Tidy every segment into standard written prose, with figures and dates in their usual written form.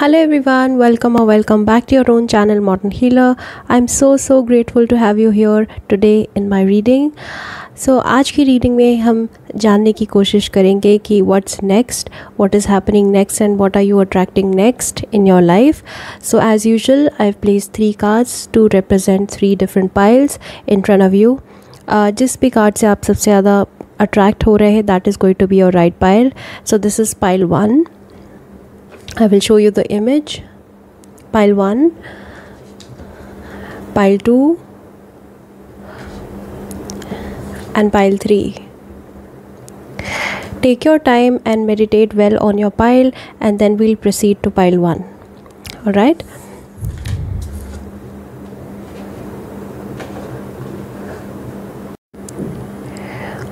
Hello everyone, welcome back to your own channel Modern Healer. I'm so grateful to have you here today in my reading. So आज की reading में हम जानने की कोशिश करेंगे कि what's next, what is happening next and what are you attracting next in your life. So as usual, I've placed 3 cards to represent 3 different piles in front of you. जिस भी कार्ड से आप सबसे ज़्यादा अट्रैक्ट हो रहे हैं, that is going to be your right pile. So this is pile 1. I will show you the image. Pile 1, pile 2 and pile 3. Take your time and meditate well on your pile, and then we'll proceed to pile 1. Alright?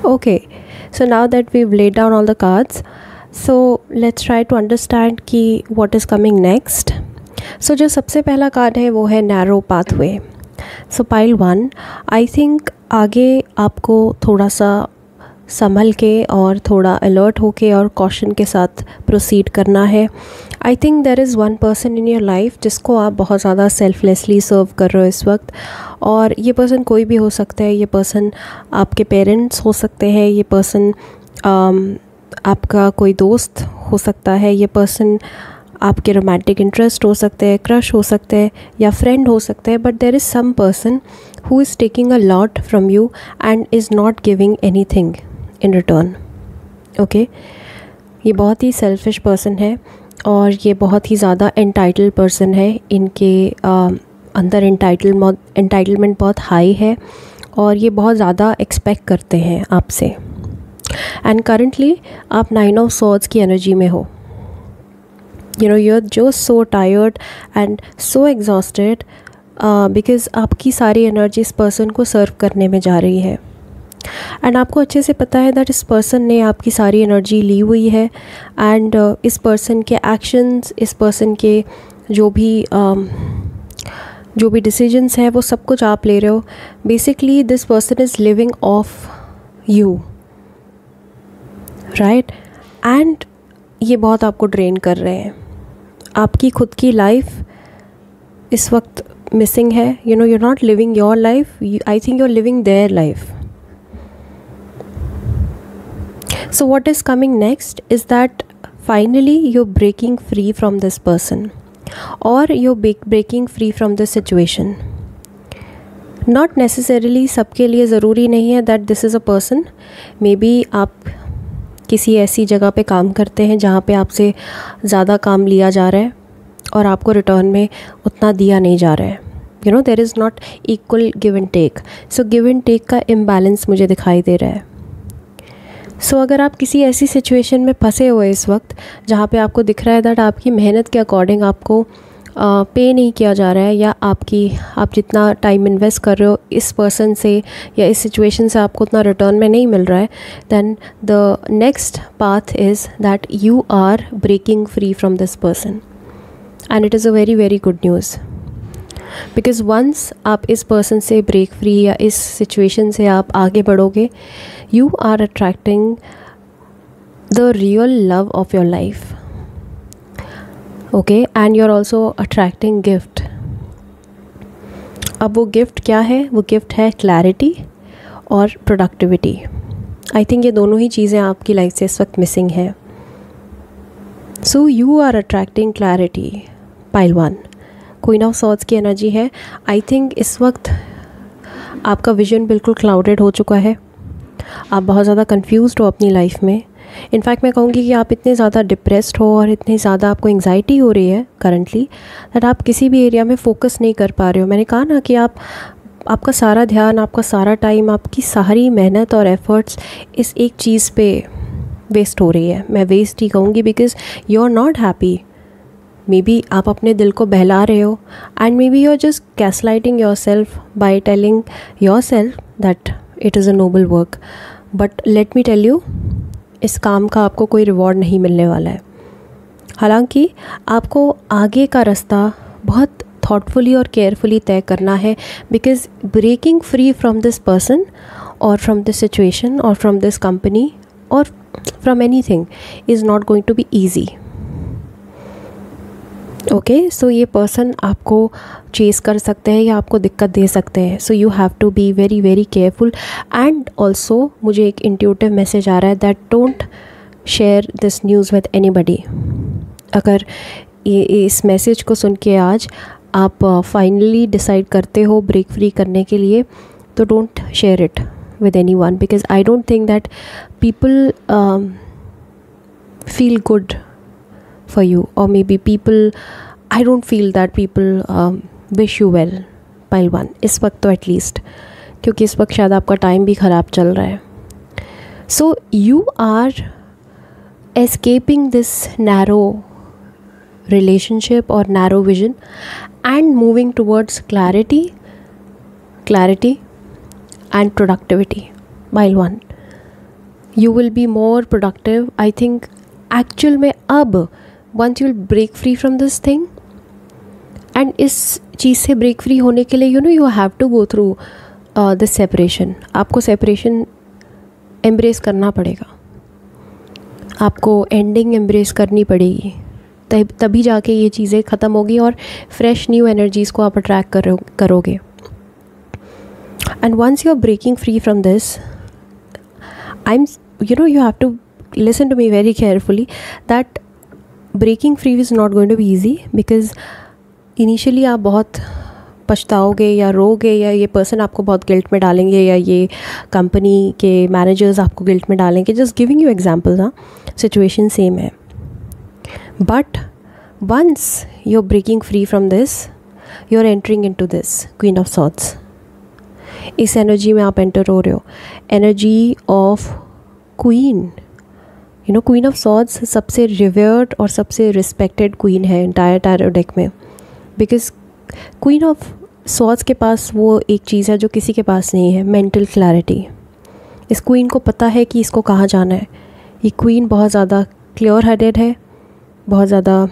Okay, so now that we've laid down all the cards, so let's try to understand कि what is coming next. So जो सबसे पहला card है वो है narrow pathway. So pile 1, I think आगे आपको थोड़ा सा संभल के और थोड़ा अलर्ट होके और कॉशन के साथ प्रोसीड करना है. I think there is one person in your life जिसको आप बहुत ज़्यादा सेल्फलेसली सर्व कर रहे हो इस वक्त, और ये पर्सन कोई भी हो सकता है. ये पर्सन आपके पेरेंट्स हो सकते हैं, ये पर्सन आपका कोई दोस्त हो सकता है, ये पर्सन आपके रोमांटिक इंटरेस्ट हो सकते हैं, क्रश हो सकते हैं या फ्रेंड हो सकते हैं. But there is some person who is taking a lot from you and is not giving anything in return. Okay, ये बहुत ही सेल्फिश पर्सन है और ये बहुत ही ज़्यादा एंटाइटल पर्सन है. इनके अंदर एंटाइटलमेंट बहुत हाई है और ये बहुत ज़्यादा एक्सपेक्ट करते हैं आपसे. एंड करंटली आप 9 ऑफ स्वॉर्ड्स की एनर्जी में हो. You know, you are just so tired and so exhausted because आपकी सारी एनर्जी इस पर्सन को सर्व करने में जा रही है. एंड आपको अच्छे से पता है दैट इस पर्सन ने आपकी सारी एनर्जी ली हुई है. एंड इस पर्सन के एक्शंस, इस पर्सन के जो भी डिसीजंस हैं वो सब कुछ आप ले रहे हो. Basically this person is living of you, right. And ये बहुत आपको ड्रेन कर रहे हैं. आपकी खुद की लाइफ इस वक्त मिसिंग है. You no, you're not living your life. I think you're living their life. So what is coming next is that finally you're breaking free from this person, or you're breaking free from this situation. Not necessarily सबके लिए ज़रूरी नहीं है that this is a person. Maybe आप किसी ऐसी जगह पे काम करते हैं जहाँ पे आपसे ज़्यादा काम लिया जा रहा है और आपको रिटर्न में उतना दिया नहीं जा रहा है. You know, there is not equal give and take. So give and take का इम्बैलेंस मुझे दिखाई दे रहा है. सो अगर आप किसी ऐसी सिचुएशन में फंसे हुए इस वक्त जहाँ पे आपको दिख रहा है दैट आपकी मेहनत के अकॉर्डिंग आपको पे नहीं किया जा रहा है, या आप जितना टाइम इन्वेस्ट कर रहे हो इस पर्सन से या इस सिचुएशन से आपको उतना रिटर्न में नहीं मिल रहा है, then the next path is that you are breaking free from this person. And it is a very good news, because once आप इस पर्सन से ब्रेक फ्री या इस सिचुएशन से आप आगे बढ़ोगे, you are attracting the real love of your life. Okay, and you're also attracting gift. अब वो गिफ्ट क्या है? वो गिफ्ट है क्लैरिटी और प्रोडक्टिविटी. आई थिंक ये दोनों ही चीज़ें आपकी लाइफ से इस वक्त मिसिंग है. So you are attracting clarity. Pile 1 queen of swords की एनर्जी है. आई थिंक इस वक्त आपका विजन बिल्कुल क्लाउडेड हो चुका है. आप बहुत ज़्यादा कंफ्यूज्ड हो अपनी लाइफ में. इनफैक्ट मैं कहूँगी कि आप इतने ज़्यादा डिप्रेस्ड हो और इतनी ज़्यादा आपको एंग्जाइटी हो रही है करंटली दैट आप किसी भी एरिया में फोकस नहीं कर पा रहे हो. मैंने कहा ना कि आपका सारा ध्यान, आपका सारा टाइम, आपकी सारी मेहनत और एफर्ट्स इस एक चीज़ पे वेस्ट हो रही है. मैं वेस्ट ही कहूँगी because you are not happy. Maybe आप अपने दिल को बहला रहे हो and maybe you are just gaslighting yourself by telling yourself that it is a noble work. But let me tell you, इस काम का आपको कोई रिवॉर्ड नहीं मिलने वाला है. हालांकि आपको आगे का रास्ता बहुत थॉटफुली और केयरफुली तय करना है, because breaking free from this person or from this situation or from this company or from anything is not going to be easy. Okay, so ये पर्सन आपको चेस कर सकते हैं या आपको दिक्कत दे सकते हैं. So you have to be very very careful. And also मुझे एक इंट्यूटिव मैसेज आ रहा है that don't share this news with anybody. अगर इस मैसेज को सुन के आज आप फाइनली डिसाइड करते हो ब्रेक फ्री करने के लिए, तो don't share it with anyone, because I don't think that people feel good for you, or maybe I don't feel that people wish you well. pile 1 इस वक्त तो एटलीस्ट, क्योंकि इस वक्त शायद आपका टाइम भी ख़राब चल रहा है. So you are escaping this narrow relationship or narrow vision and moving towards clarity and productivity. Mile 1, you will be more productive. I think actual में अब once you will break free from this thing, and इस चीज़ से break free होने के लिए you have to go through this separation. आपको separation embrace करना पड़ेगा, आपको ending embrace करनी पड़ेगी, तभी जाके ये चीज़ें ख़त्म होगी और fresh new energies को आप attract करोगे. And once you're breaking free from this, you have to listen to me very carefully, that breaking free is not going to be easy, because initially आप बहुत पछताओगे या रोगे, या ये पर्सन आपको बहुत गिल्ट में डालेंगे, या ये कंपनी के मैनेजर्स आपको गिल्ट में डालेंगे. Just giving you examples. हाँ, सिचुएशन सेम है, but once you are breaking free from this, you are entering into this queen of swords. इस एनर्जी में आप एंटर हो रहे हो, energy of queen. Queen of swords सबसे रिवर्ड और सबसे रिस्पेक्टेड क्वीन है एंटायर टैरो डेक में, बिकॉज क्वीन ऑफ सॉर्ड्स के पास वो एक चीज़ है जो किसी के पास नहीं है, मेंटल क्लैरिटी. इस क्वीन को पता है कि इसको कहाँ जाना है. ये क्वीन बहुत ज़्यादा क्लियर हेडेड है, बहुत ज़्यादा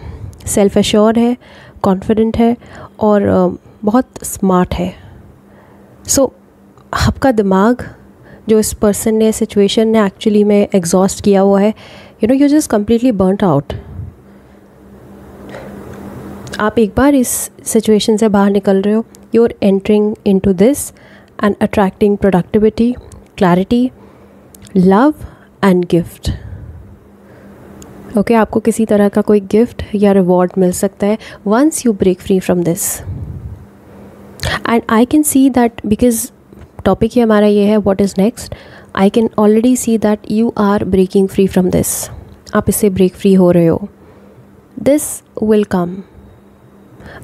सेल्फ एश्योर्ड है, कॉन्फिडेंट है, और बहुत स्मार्ट है. सो आपका दिमाग जो इस पर्सन ने, सिचुएशन ने एक्चुअली में एग्जॉस्ट किया हुआ है, you just completely burned out. आप एक बार इस सिचुएशन से बाहर निकल रहे हो, you are entering into this and attracting productivity, clarity, love and gift. Okay, आपको किसी तरह का कोई गिफ्ट या रिवॉर्ड मिल सकता है once you break free from this. And I can see that, because topic ही हमारा ये है what is next, I can already see that you are breaking free from this. आप इससे ब्रेक फ्री हो रहे हो. दिस विल कम,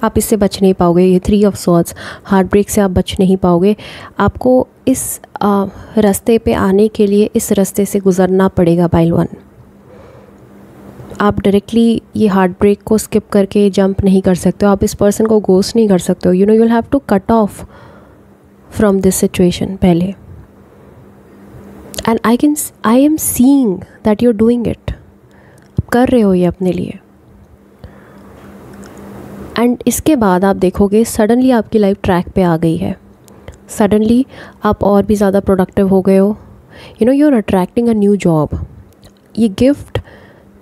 आप इससे बच नहीं पाओगे. ये 3 ऑफ सॉर्ड्स, हार्ट ब्रेक से आप बच नहीं पाओगे. आपको इस रास्ते पे आने के लिए इस रास्ते से गुजरना पड़ेगा. पाइल 1, आप डायरेक्टली ये हार्ट ब्रेक को स्किप करके जंप नहीं कर सकते हो. आप इस पर्सन को गोस्ट नहीं कर सकते हो. You will have to cut off from this situation पहले. And I am seeing that you are doing it. कर रहे हो ये अपने लिए. एंड इसके बाद आप देखोगे सडनली आपकी लाइफ ट्रैक पे आ गई है. सडनली आप और भी ज़्यादा प्रोडक्टिव हो गए हो. You are attracting a new job. ये गिफ्ट,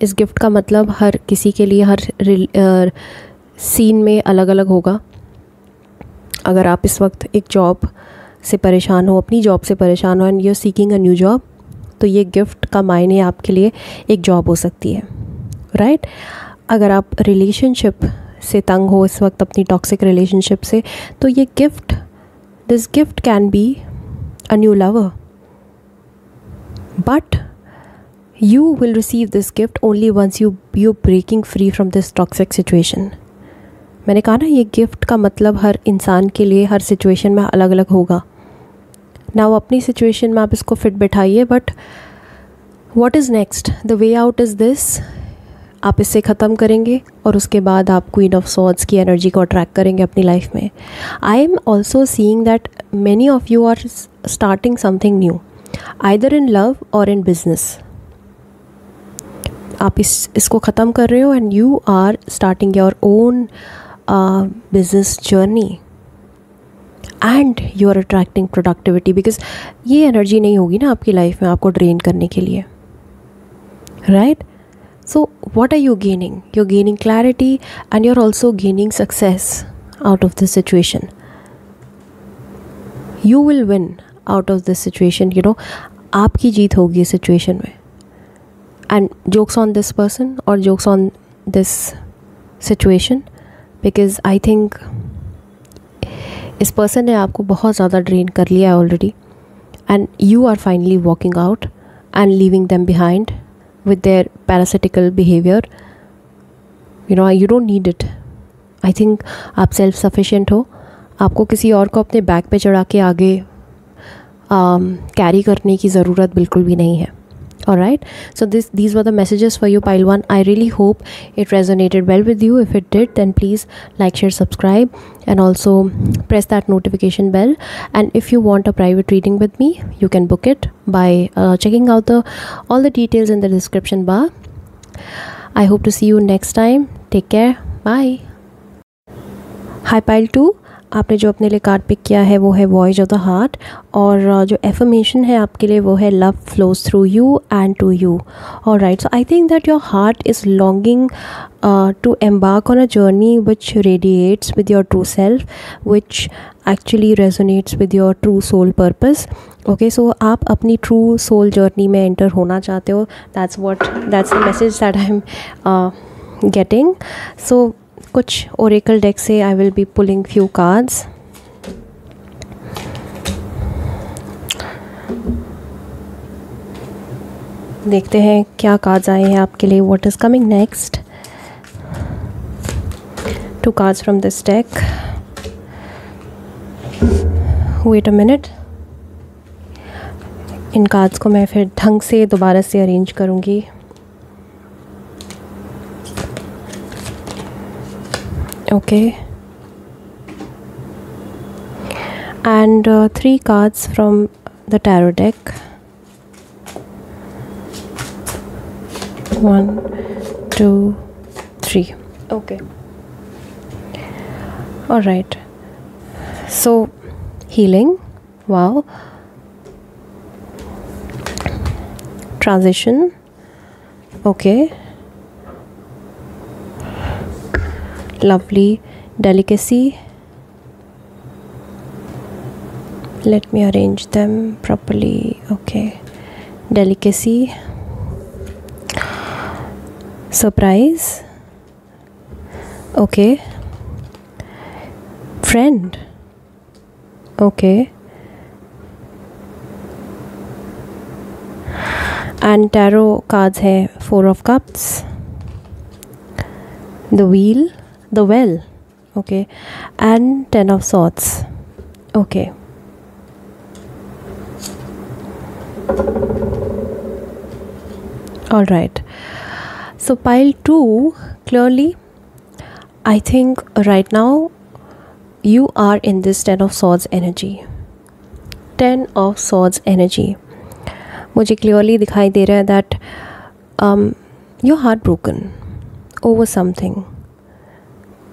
इस गिफ्ट का मतलब हर किसी के लिए हर सीन में अलग अलग होगा. अगर आप इस वक्त एक जॉब से परेशान हो, अपनी जॉब से परेशान हो, and you are seeking a new job, तो ये गिफ्ट का मायने आपके लिए एक जॉब हो सकती है, राइट? अगर आप रिलेशनशिप से तंग हो इस वक्त, अपनी टॉक्सिक रिलेशनशिप से, तो ये gift, this gift can be a new lover, but you will receive this gift only once you're breaking free from this toxic situation. मैंने कहा ना, ये गिफ्ट का मतलब हर इंसान के लिए हर सिचुएशन में अलग अलग होगा. ना वो अपनी सिचुएशन में आप इसको फिट बैठाइए, but what is next, the way out is this. आप इससे ख़त्म करेंगे और उसके बाद आप क्वीन ऑफ सॉर्ड्स की एनर्जी को अट्रैक्ट करेंगे अपनी लाइफ में. I am also seeing that many of you are starting something new, either in love or in business. आप इसको ख़त्म कर रहे हो and you are starting your own business journey. And you are attracting productivity, because ये energy नहीं होगी ना आपकी लाइफ में आपको ड्रेन करने के लिए, right? So what are you gaining? You're gaining clarity and you're also gaining success out of this situation. You will win out of this situation, you know. आपकी जीत होगी इस situation में. And jokes on this person or jokes on this situation, because I think इस person ने आपको बहुत ज़्यादा drain कर लिया है already, and you are finally walking out and leaving them behind with their parasitical behavior. You know, you don't need it. I think आप self sufficient हो, आपको किसी और को अपने बैक पे चढ़ा के आगे कैरी करने की ज़रूरत बिल्कुल भी नहीं है. Alright, so these were the messages for you, pile 1. I really hope it resonated well with you. If it did, then please like, share, subscribe, and also press that notification bell. And if you want a private reading with me, you can book it by checking out all the details in the description bar. I hope to see you next time. Take care. Bye. Hi pile 2. आपने जो अपने लिए card pick किया है वो है voyage of the heart, और जो एफर्मेशन है आपके लिए वो है love flows through you and to you. Alright, so I think that your heart is longing to embark on a journey which radiates with your true self, which actually resonates with your true soul purpose. Okay, so आप अपनी true soul journey में enter होना चाहते हो. That's the message that I am getting. So कुछ oracle deck से I will be pulling few cards. देखते हैं क्या कार्ड्स आए हैं आपके लिए. What is coming next. 2 cards from this deck. Wait a minute. इन कार्ड्स को मैं फिर ढंग से दोबारा से अरेंज करूँगी. Okay, and 3 cards from the tarot deck. 1, 2, 3. Okay, all right. So healing, wow. Transition, okay. Lovely. Delicacy. Let me arrange them properly. Okay, delicacy. Surprise. Okay. Friend. Okay. And tarot cards hai 4 of Cups, the Wheel, the Well, okay, and 10 of Swords. Okay, all right. So pile 2, clearly I think right now you are in this 10 of Swords energy. 10 of Swords energy मुझे clearly दिखाई दे रहा है that you're heartbroken over something.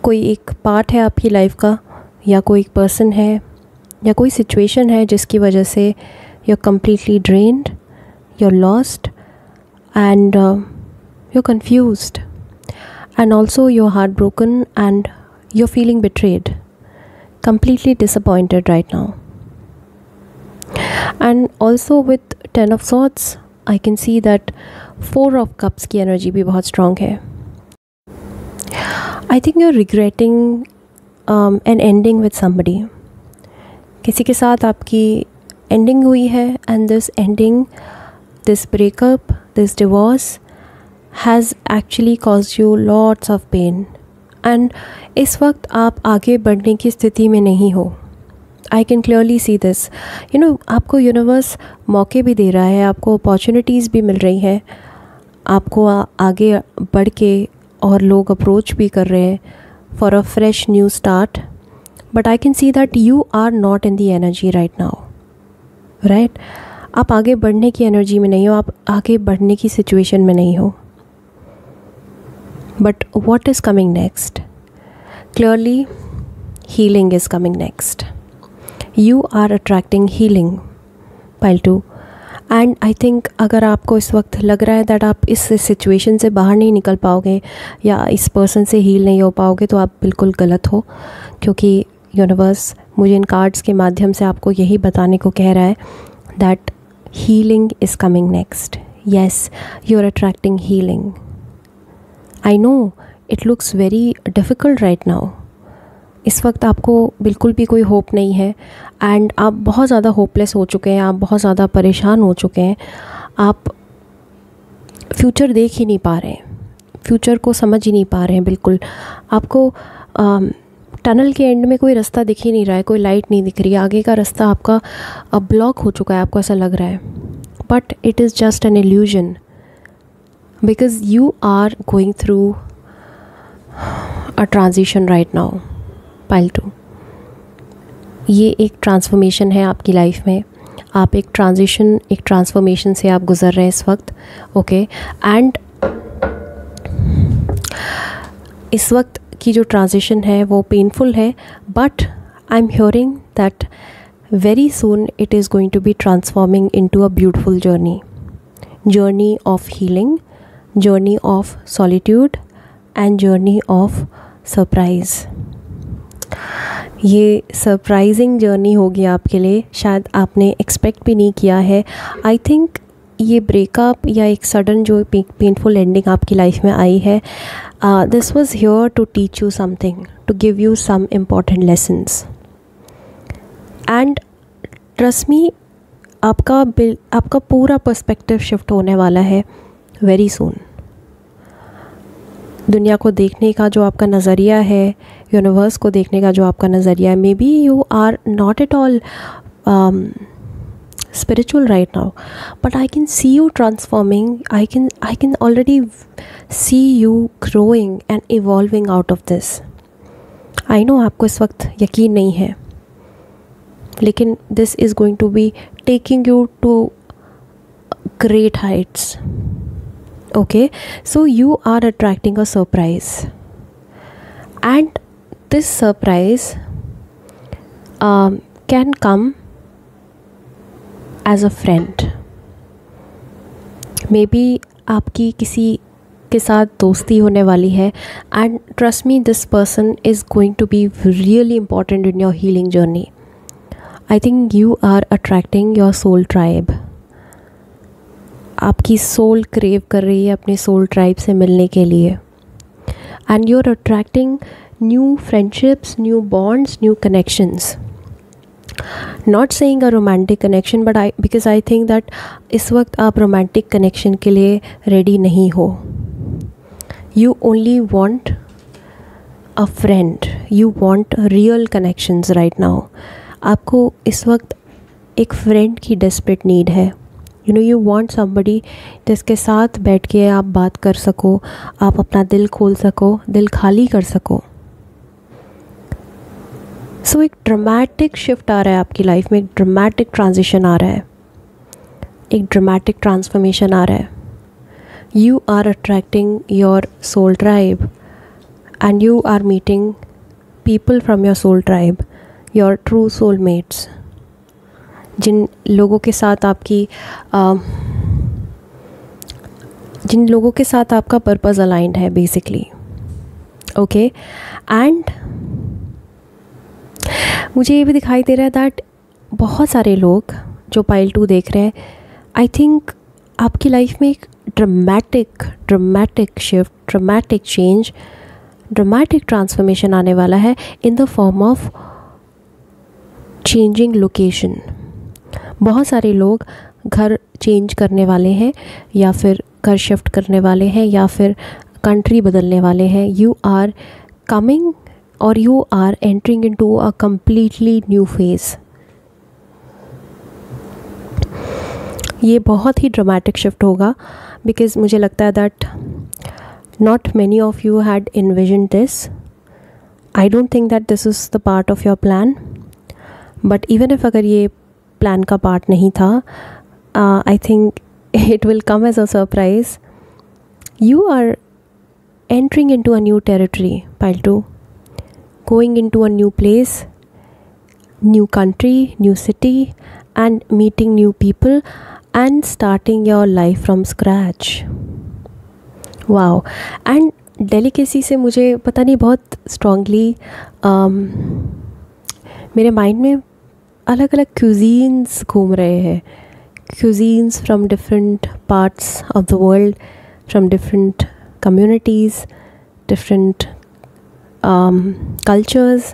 कोई एक part है आपकी life का, या कोई एक पर्सन है, या कोई सिचुएशन है जिसकी वजह से you are completely drained, you are lost, and you are confused, and also you are heartbroken, and you are feeling betrayed, completely disappointed right now. And also with 10 of Swords I can see that 4 of Cups की energy भी बहुत strong है. I think you're regretting an ending with somebody. किसी के साथ आपकी ending हुई है, and this ending, this breakup, this divorce has actually caused you lots of pain. And इस वक्त आप आगे बढ़ने की स्थिति में नहीं हो. I can clearly see this. You know, आपको यूनिवर्स मौके भी दे रहा है, आपको अपॉर्चुनिटीज़ भी मिल रही हैं, आपको आगे बढ़ के और लोग अप्रोच भी कर रहे हैं for a fresh new start. But I can see that you are not in the energy right now, right? आप आगे बढ़ने की एनर्जी में नहीं हो, आप आगे बढ़ने की सिचुएशन में नहीं हो. But what is coming next? Clearly healing is coming next. You are attracting healing pile 2। And I think अगर आपको इस वक्त लग रहा है दैट आप इस सिचुएशन से बाहर नहीं निकल पाओगे या इस पर्सन से हील नहीं हो पाओगे, तो आप बिल्कुल गलत हो, क्योंकि यूनिवर्स मुझे इन कार्ड्स के माध्यम से आपको यही बताने को कह रहा है that healing is coming next. Yes, you are attracting healing. I know it looks very difficult right now. इस वक्त आपको बिल्कुल भी कोई होप नहीं है एंड आप बहुत ज़्यादा होपलेस हो चुके हैं, आप बहुत ज़्यादा परेशान हो चुके हैं, आप फ्यूचर देख ही नहीं पा रहे हैं, फ्यूचर को समझ ही नहीं पा रहे हैं बिल्कुल। आपको टनल के एंड में कोई रास्ता दिख ही नहीं रहा है, कोई लाइट नहीं दिख रही है, आगे का रास्ता आपका ब्लॉक हो चुका है, आपको ऐसा लग रहा है। But it is just an illusion because you are going through a transition right now pile 2। ये एक ट्रांसफॉर्मेशन है आपकी लाइफ में, आप एक ट्रांसफॉर्मेशन से आप गुज़र रहे हैं इस वक्त। ओके, एंड इस वक्त की जो ट्रांजिशन है वो पेनफुल है, but I am hearing that very soon it is going to be transforming into a beautiful journey of healing, journey of solitude and journey of surprise. ये सरप्राइजिंग जर्नी होगी आपके लिए, शायद आपने एक्सपेक्ट भी नहीं किया है। आई थिंक ये ब्रेकअप या एक सडन जो पेनफुल एंडिंग आपकी लाइफ में आई है, this was here to teach you something, to give you some important lessons. And trust me, आपका पूरा पर्सपेक्टिव शिफ्ट होने वाला है वेरी सून। दुनिया को देखने का जो आपका नज़रिया है, यूनिवर्स को देखने का जो आपका नज़रिया है, maybe you are not at all spiritual right now, but I can see you transforming. I can already see you growing and evolving out of this. I know आपको इस वक्त यकीन नहीं है, लेकिन this is going to be taking you to great heights. Okay, so you are attracting a surprise, and this surprise can come as a friend. Maybe आपकी किसी के साथ दोस्ती होने वाली है, and trust me, this person is going to be really important in your healing journey. I think you are attracting your soul tribe. आपकी soul crave कर रही है अपने सोल ट्राइब से मिलने के लिए, and you are attracting new friendships, new bonds, new connections. Not saying a romantic connection, but because I think that इस वक्त आप romantic connection के लिए ready नहीं हो. You only want a friend. You want real connections right now. आपको इस वक्त एक friend की desperate need है. You know, you want somebody जिसके साथ बैठ के आप बात कर सको, आप अपना दिल खोल सको, दिल खाली कर सको. सो एक ड्रामेटिक शिफ्ट आ रहा है आपकी लाइफ में, एक ड्रामेटिक ट्रांजिशन आ रहा है, एक ड्रामेटिक ट्रांसफॉर्मेशन आ रहा है. You are attracting your soul tribe and you are meeting people from your soul tribe, your true soul mates, जिन लोगों के साथ आपका पर्पस अलाइंड है बेसिकली. ओके, एंड मुझे ये भी दिखाई दे रहा है दैट बहुत सारे लोग जो पाइल 2 देख रहे हैं, आई थिंक आपकी लाइफ में एक dramatic shift, dramatic change, dramatic transformation आने वाला है in the form of changing location. बहुत सारे लोग घर चेंज करने वाले हैं, या फिर घर शिफ्ट करने वाले हैं, या फिर कंट्री बदलने वाले हैं. You are coming or you are entering into a completely new phase. ये बहुत ही ड्रामेटिक शिफ्ट होगा, बिकॉज मुझे लगता है that not many of you had envisioned this. I don't think that this is the part of your plan, but even if अगर ये plan का part नहीं था, I think it will come as a surprise. You are entering into a new territory, pile 2. Going into a new place, new country, new city, and meeting new people and starting your life from scratch. Wow. And delicacy से मुझे पता नहीं बहुत strongly मेरे mind में अलग अलग cuisines घूम रहे हैं. Cuisines from different parts of the world, from different communities, different cultures.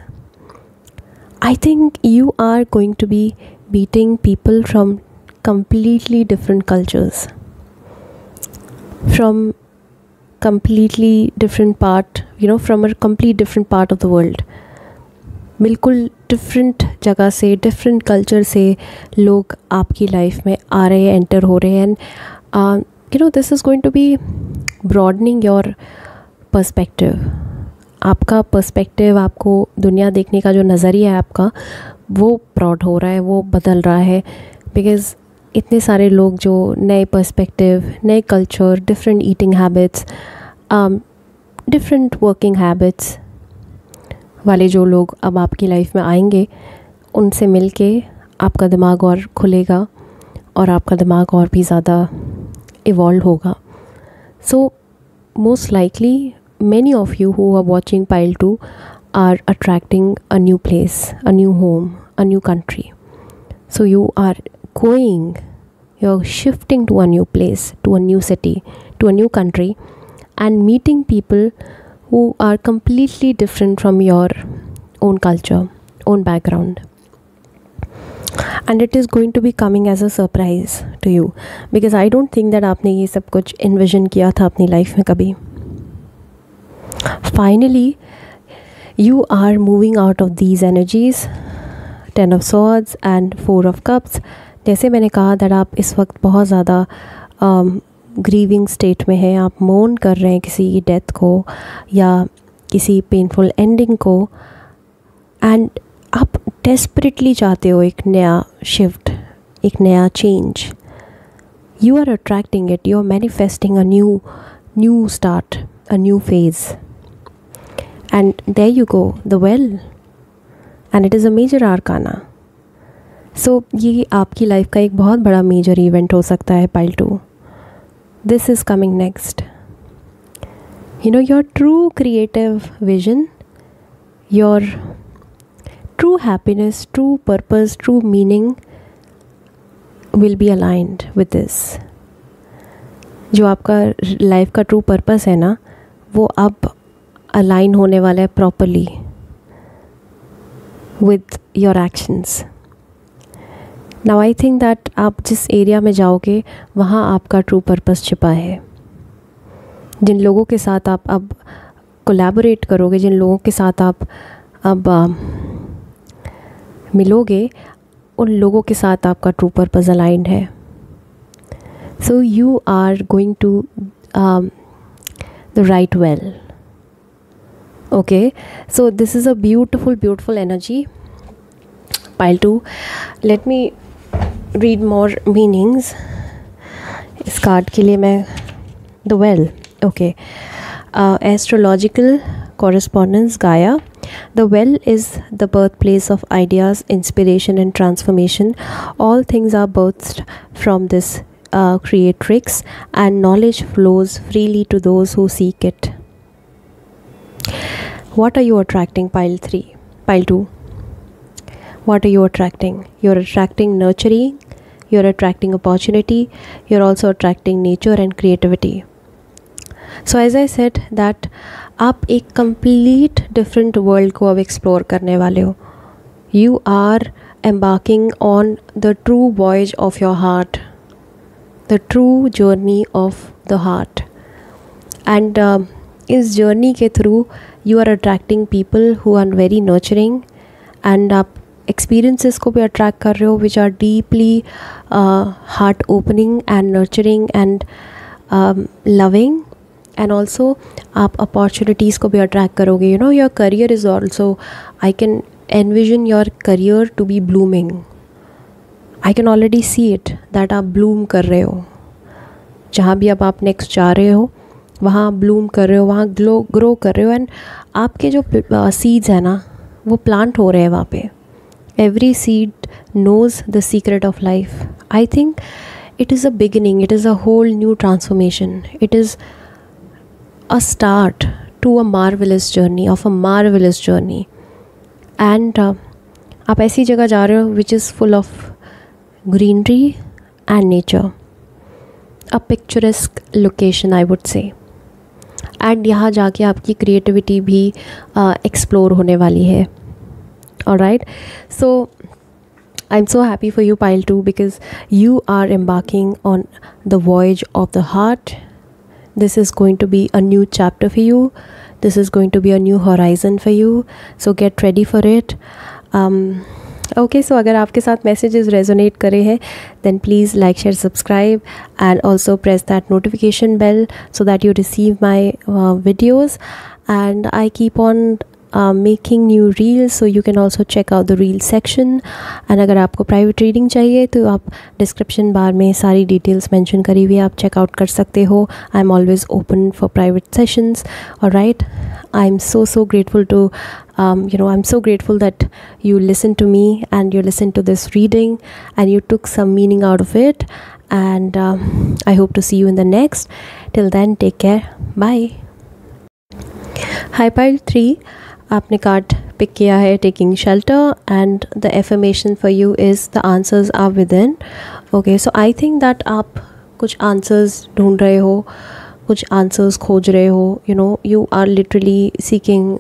I think you are going to be meeting people from completely different cultures, from completely different part, from a complete different part of the world. बिल्कुल different जगह से, different culture से लोग आपकी life में आ रहे हैं, enter हो रहे हैं. And this is going to be broadening your perspective. आपका पर्सपेक्टिव, आपको दुनिया देखने का जो नज़रिया है आपका, वो ब्रॉड हो रहा है, वो बदल रहा है. बिकॉज़ इतने सारे लोग जो नए पर्सपेक्टिव, नए culture, different eating habits, different working habits वाले जो लोग अब आपकी लाइफ में आएंगे, उनसे मिल के आपका दिमाग और खुलेगा और आपका दिमाग और भी ज़्यादा इवॉल्व होगा. So most likely many of you who are watching Pile 2 are attracting a new place, a new home, a new country. So you're shifting to a new place, to a new city, to a new country, and meeting people who are completely different from your own culture, own background. And it is going to be coming as a surprise to you, because I don't think that आपने ये सब कुछ envision किया था अपनी life में कभी. Finally, you are moving out of these energies, 10 of Swords and 4 of Cups. जैसे मैंने कहा that आप इस वक्त बहुत ज़्यादा ग्रीविंग स्टेट में हैं, आप मोन कर रहे हैं किसी डेथ को या किसी पेनफुल एंडिंग को, एंड आप डेस्परेटली चाहते हो एक नया शिफ्ट, एक नया change. You are attracting it, you are manifesting a new start, a new phase. And there you go, the well, and it is a major arcana. So ये आपकी लाइफ का एक बहुत बड़ा मेजर इवेंट हो सकता है pile 2. This is coming next. Your true creative vision, your true happiness, true purpose, true meaning will be aligned with this. जो आपका लाइफ का ट्रू पर्पस है ना, वो अब अलाइन होने वाला है properly with your actions. Now I think that आप जिस एरिया में जाओगे वहाँ आपका ट्रू पर्पस छिपा है. जिन लोगों के साथ आप अब कोलैबोरेट करोगे, जिन लोगों के साथ आप अब मिलोगे, उन लोगों के साथ आपका ट्रू पर्पस अलाइंड है. So you are going to the right well. Okay, so this is a beautiful energy. Pile 2, let me read more meanings. इस कार्ड के लिए मैं the well. Okay, astrological correspondence, Gaia. The well is the birthplace of ideas, inspiration and transformation. All things are birthed from this creatrix, and knowledge flows freely to those who seek it. What are you attracting, Pile 2? What are you attracting? You're attracting nurturing, you're attracting opportunity, you're also attracting nature and creativity. So as I said that आप एक complete different world को अब explore करने वाले हो. You are embarking on the true voyage of your heart, the true journey of the heart. And इस journey के through you are attracting people who are very nurturing, and आप experiences को भी अट्रैक्ट कर रहे हो which are deeply heart opening and nurturing and loving. And also आप opportunities को भी अट्रैक्ट करोगे. Your career is also, I can envision your career to B blooming. I can already see it that आप Bloom कर रहे हो. जहाँ भी अब आप नेक्स्ट जा रहे हो वहाँ ब्लूम कर रहे हो, वहाँ ग्रो कर रहे हो. एंड आपके जो सीड्स हैं ना, वो प्लांट हो रहे हैं वहाँ पे. Every seed knows the secret of life. I think it is a beginning, it is a whole new transformation. It is a start to a marvelous journey, of a marvelous journey. And आप ऐसी जगह जा रहे हो which is full of greenery and nature. A picturesque location, I would say. And यहाँ जाके आपकी creativity भी एक्सप्लोर होने वाली है. Alright, so I'm so happy for you, Pile 2, because you are embarking on the voyage of the heart. This is going to be a new chapter for you. This is going to be a new horizon for you. So get ready for it. Okay, so अगर आपके साथ messages resonate करे हैं, then please like, share, subscribe, and also press that notification bell so that you receive my videos. And I keep on making new reels, so you can also check out the reel section. And अगर आपको private reading चाहिए तो आप description bar में सारी details mention करी हुई आप check out कर सकते हो. I'm always open for private sessions. Alright, I'm so grateful to I'm so grateful that you listened to me and you listened to this reading and you took some meaning out of it. And I hope to see you in the next. Till then, take care. Bye. Hi, Pile 3. आपने card pick किया है taking shelter, and the affirmation for you is the answers are within. Okay, so I think that आप कुछ answers ढूंढ रहे हो, कुछ answers खोज रहे हो. You are literally seeking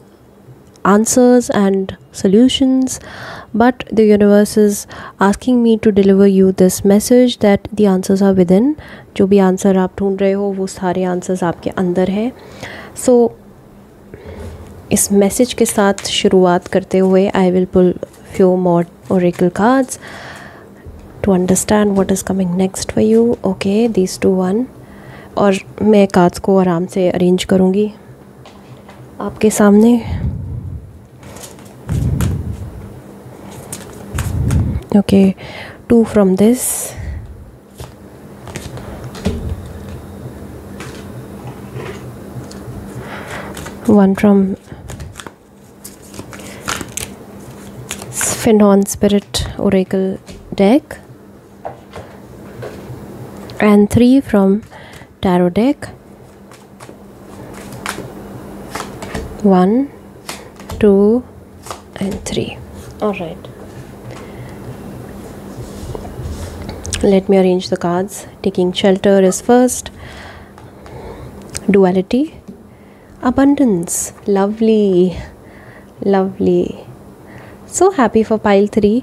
answers and solutions, but the universe is asking me to deliver you this message that the answers are within. जो भी आंसर आप ढूंढ रहे हो वो सारे आंसर्स आपके अंदर हैं. सो इस मैसेज के साथ शुरुआत करते हुए I will pull few more oracle cards to understand what is coming next for you. Okay, these two one, और मैं कार्ड्स को आराम से अरेंज करूँगी आपके सामने. Okay, two from this, one from Phenon Spirit Oracle deck, and three from Tarot deck. 1, 2, and 3. All right. Let me arrange the cards. Taking shelter is first. Duality. Abundance. Lovely. Lovely. So happy for Pile 3.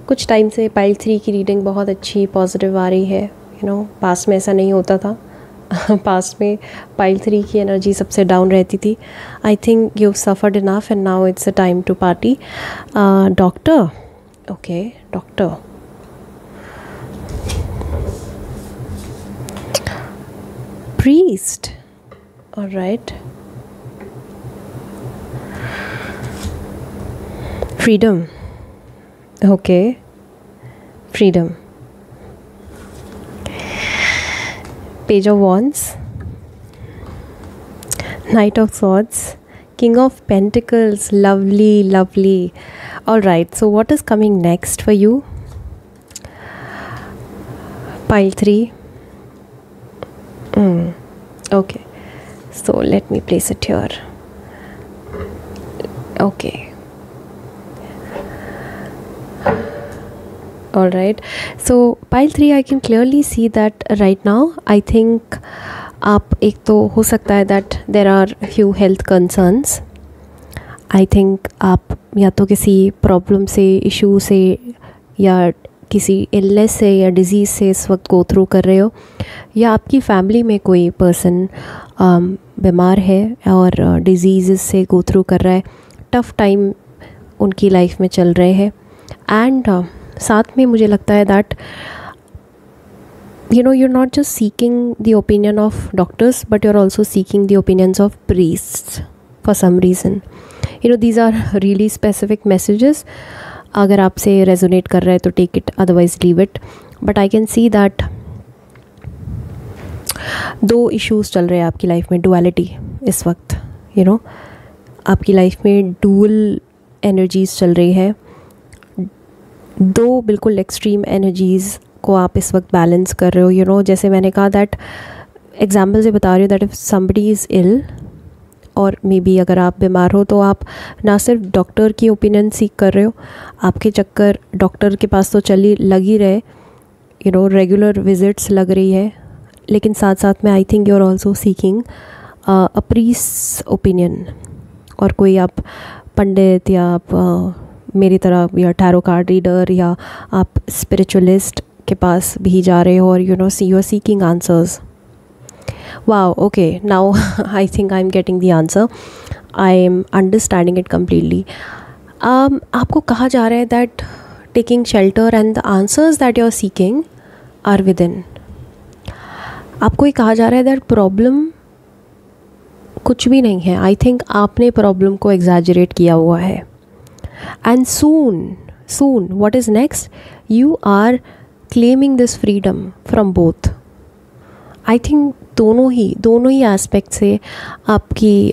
कुछ time से Pile 3 की reading बहुत अच्छी positive आ रही है. Past में ऐसा नहीं होता था. पास्ट में Pile 3 की एनर्जी सबसे डाउन रहती थी. I think you suffered enough and now it's a time to party. Doctor. Okay, doctor. Priest. All right. Freedom. Okay. Freedom. Page of Wands. Knight of Swords. King of Pentacles. Lovely, lovely. All right. So what is coming next for you? Pile 3. Okay, so let me place it here. Okay, all right. So Pile 3, I can clearly see that right now. I think आप एक तो हो सकता है that there are few health concerns. I think आप या तो किसी प्रॉब्लम से, इशू से, या किसी इलनेस से या डिज़ीज़ से इस वक्त गो थ्रू कर रहे हो, या आपकी फैमिली में कोई पर्सन बीमार है और डिजीज़ से गो थ्रू कर रहा है. टफ़ टाइम उनकी लाइफ में चल रहे हैं. एंड साथ में मुझे लगता है that you're not just seeking the opinion of doctors, but you're also seeking the opinions of priests for some reason. These are really specific messages. अगर आपसे रेजोनेट कर रहा है तो take it, otherwise leave it. But I can see that 2 issues चल रहे हैं आपकी लाइफ में. डुअलिटी इस वक्त, आपकी लाइफ में डुअल एनर्जीज चल रही है. दो बिल्कुल एक्सट्रीम एनर्जीज़ को आप इस वक्त बैलेंस कर रहे हो. जैसे मैंने कहा दैट एग्जाम्पल से बता रही हूँ दैट इफ़ समबडी इज़ इल, और मे बी अगर आप बीमार हो तो आप ना सिर्फ डॉक्टर की ओपिनियन सीख कर रहे हो, आपके चक्कर डॉक्टर के पास तो लग ही रहे, रेगुलर विजिट्स लग रही है, लेकिन साथ साथ में I think you are also seeking a priest opinion, और कोई आप पंडित या आप मेरी तरह या टैरो कार्ड रीडर या आप स्पिरिचुअलिस्ट के पास भी जा रहे हो, और you are seeking answers. Wow, okay, now I think I'm getting the answer. I am understanding it completely. आपको कहा जा रहा है that taking shelter and the answers that you're seeking are within. आपको ये कहा जा रहा है that problem कुछ भी नहीं है. I think आपने problem को exaggerate किया हुआ है. And soon, what is next? You are claiming this freedom from both. I think दोनों ही एस्पेक्ट से आपकी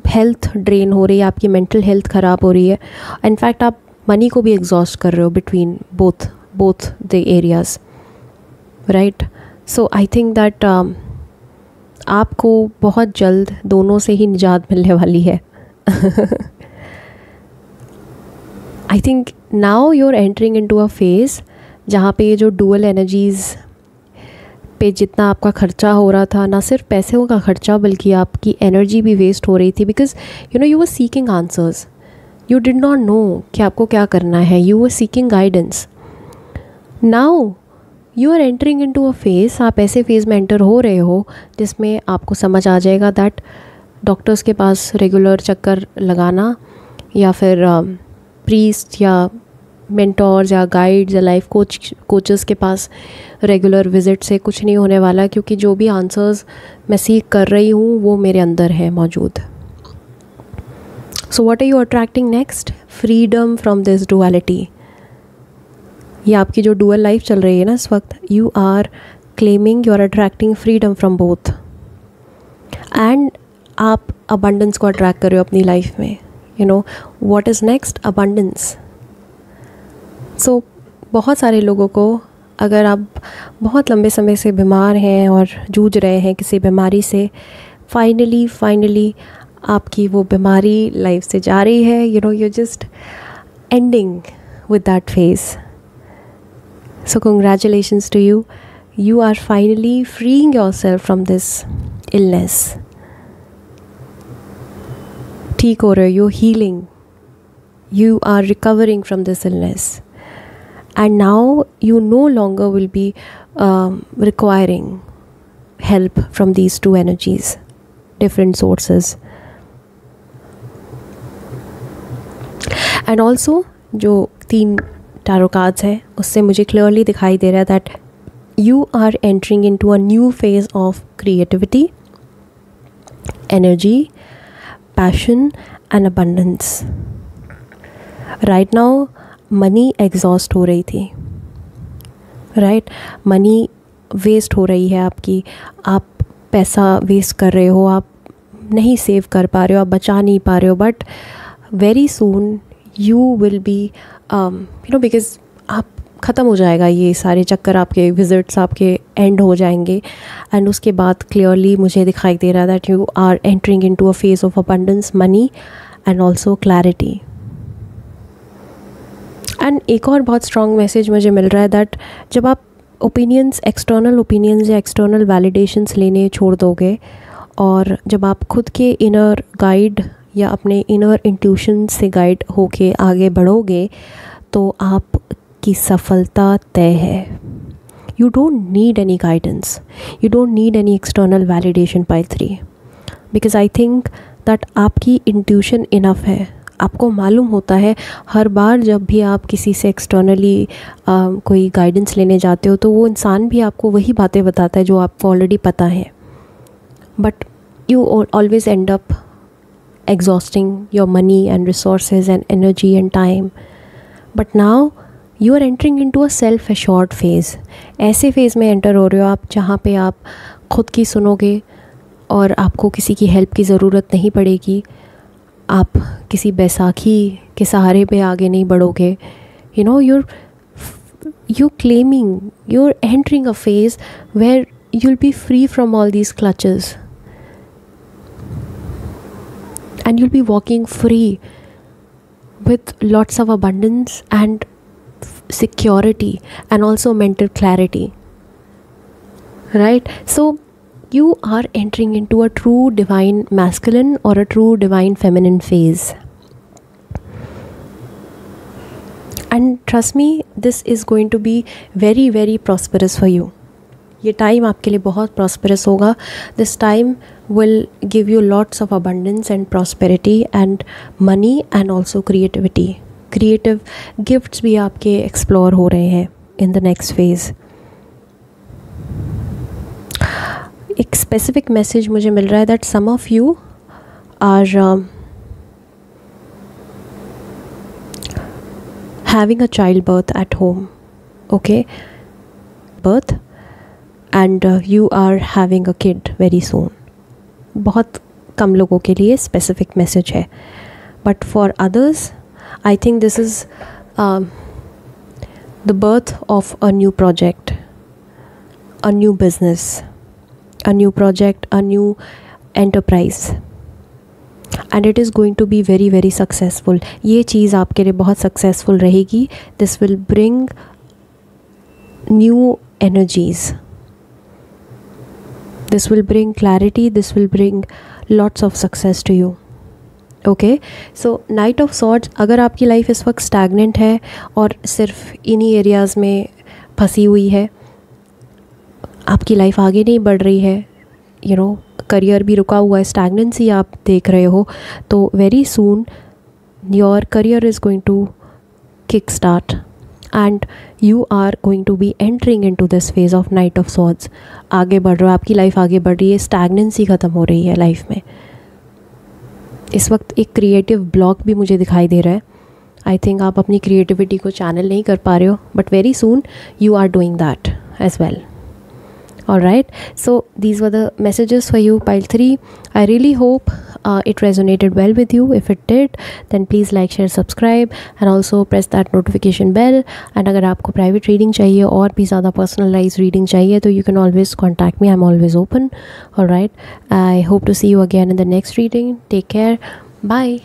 हेल्थ ड्रेन हो रही है, आपकी मेंटल हेल्थ ख़राब हो रही है. इनफैक्ट आप मनी को भी एग्जॉस्ट कर रहे हो between both the areas, right. So I think that आपको बहुत जल्द दोनों से ही निजात मिलने वाली है. I think now you are entering into a phase जहाँ पे ये जो डुअल एनर्जीज़ पे जितना आपका ख़र्चा हो रहा था, ना सिर्फ पैसों का ख़र्चा बल्कि आपकी एनर्जी भी वेस्ट हो रही थी, because you were seeking answers, you did not know कि आपको क्या करना है, you were seeking guidance. Now you are entering into a phase, आप ऐसे फेज़ में एंटर हो रहे हो जिसमें आपको समझ आ जाएगा दैट डॉक्टर्स के पास रेगुलर चक्कर लगाना या फिर प्रीस्ट या मेंटोर्स या गाइड्स या लाइफ कोचेस के पास रेगुलर विजिट से कुछ नहीं होने वाला, क्योंकि जो भी आंसर्स मैं सीख कर रही हूँ वो मेरे अंदर है मौजूद. So what are you attracting next? Freedom from this duality. ये आपकी जो डुअल लाइफ चल रही है ना इस वक्त, you are claiming, you are attracting freedom from both, and आप अबंडेंस को अट्रैक्ट कर रहे हो अपनी लाइफ में. What is next? Abundance. So बहुत सारे लोगों को, अगर आप बहुत लंबे समय से बीमार हैं और जूझ रहे हैं किसी बीमारी से, फाइनली आपकी वो बीमारी लाइफ से जा रही है. you're just ending with that phase. So congratulations to you. You are finally freeing yourself from this illness. ठीक हो रहे हो, you're healing. You are recovering from this illness. And now you no longer will be requiring help from these two energies, different sources. And also जो 3 tarot cards हैं उससे मुझे clearly दिखाई दे रहा है that you are entering into a new phase of creativity, energy, passion and abundance. Right now money exhaust हो रही थी, राइट. मनी वेस्ट हो रही है आपकी, आप पैसा वेस्ट कर रहे हो, आप नहीं सेव कर पा रहे हो, आप बचा नहीं पा रहे हो. But very soon you will be because आप ख़त्म हो जाएगा ये सारे चक्कर, आपके विजिट्स आपके एंड हो जाएंगे. एंड उसके बाद क्लियरली मुझे दिखाई दे रहा है that you are entering into a phase of abundance, money and also clarity. And एक और बहुत स्ट्रॉन्ग मैसेज मुझे मिल रहा है दैट जब आप ओपिनियंस, एक्सटर्नल ओपिनियंस या एक्सटर्नल वैलिडेशंस लेने छोड़ दोगे, और जब आप खुद के इनर गाइड या अपने इनर इंट्यूशन से गाइड होके आगे बढ़ोगे, तो आपकी सफलता तय है. You don't need any guidance, you don't need any external validation pile 3, because I think that आपकी इंट्यूशन इनफ है. आपको मालूम होता है हर बार जब भी आप किसी से एक्सटर्नली कोई गाइडेंस लेने जाते हो तो वो इंसान भी आपको वही बातें बताता है जो आपको ऑलरेडी पता है. But you always end up exhausting your money and resources and energy and time. But now you are entering into a self assured phase. ऐसे फेज़ में एंटर हो रहे हो आप जहाँ पे आप खुद की सुनोगे और आपको किसी की हेल्प की ज़रूरत नहीं पड़ेगी. आप किसी बैसाखी के सहारे पे आगे नहीं बढ़ोगे. You know, you're claiming, you're entering a phase where you'll be free from all these clutches, and you'll be walking free with lots of abundance and security and also mental clarity, right? So you are entering into a true divine masculine or a true divine feminine phase. And trust me, this is going to be very very prosperous for you. ये time आपके लिए बहुत prosperous होगा. This time will give you lots of abundance and prosperity and money and also creativity. Creative gifts भी आपके explore हो रहे हैं इन द नेक्स्ट फेज़. एक स्पेसिफिक मैसेज मुझे मिल रहा है that some of you are having a childbirth at home, okay, birth, and you are having a kid very soon. बहुत कम लोगों के लिए specific message है, but for others I think this is the birth of a new project, a new business, a new project, a new enterprise. And it is going to be very very successful. ये चीज़ आपके लिए बहुत successful रहेगी. This will bring new energies. This will bring clarity. This will bring lots of success to you. Okay, so Knight of Swords, अगर आपकी life इस वक्त stagnant है और सिर्फ इन्हीं एरियाज़ में फंसी हुई है, आपकी लाइफ आगे नहीं बढ़ रही है, यू नो, करियर भी रुका हुआ है, स्टैगनेंसी आप देख रहे हो, तो very soon your career is going to kick start and you are going to be entering into this phase of knight of swords. आगे बढ़ रहे हो, आपकी लाइफ आगे बढ़ रही है, स्टैगनेंसी ख़त्म हो रही है लाइफ में. इस वक्त एक क्रिएटिव ब्लॉक भी मुझे दिखाई दे रहा है. आई थिंक आप अपनी क्रिएटिविटी को चैनल नहीं कर पा रहे हो, but very soon you are doing that as well. Alright, so these were the messages for you, pile 3. I really hope it resonated well with you. If it did, then please like, share, subscribe and also press that notification bell. And अगर आपको private reading चाहिए और भी ज़्यादा personalized reading चाहिए तो you can always contact me. I'm always open. Alright, I hope to see you again in the next reading. Take care. Bye.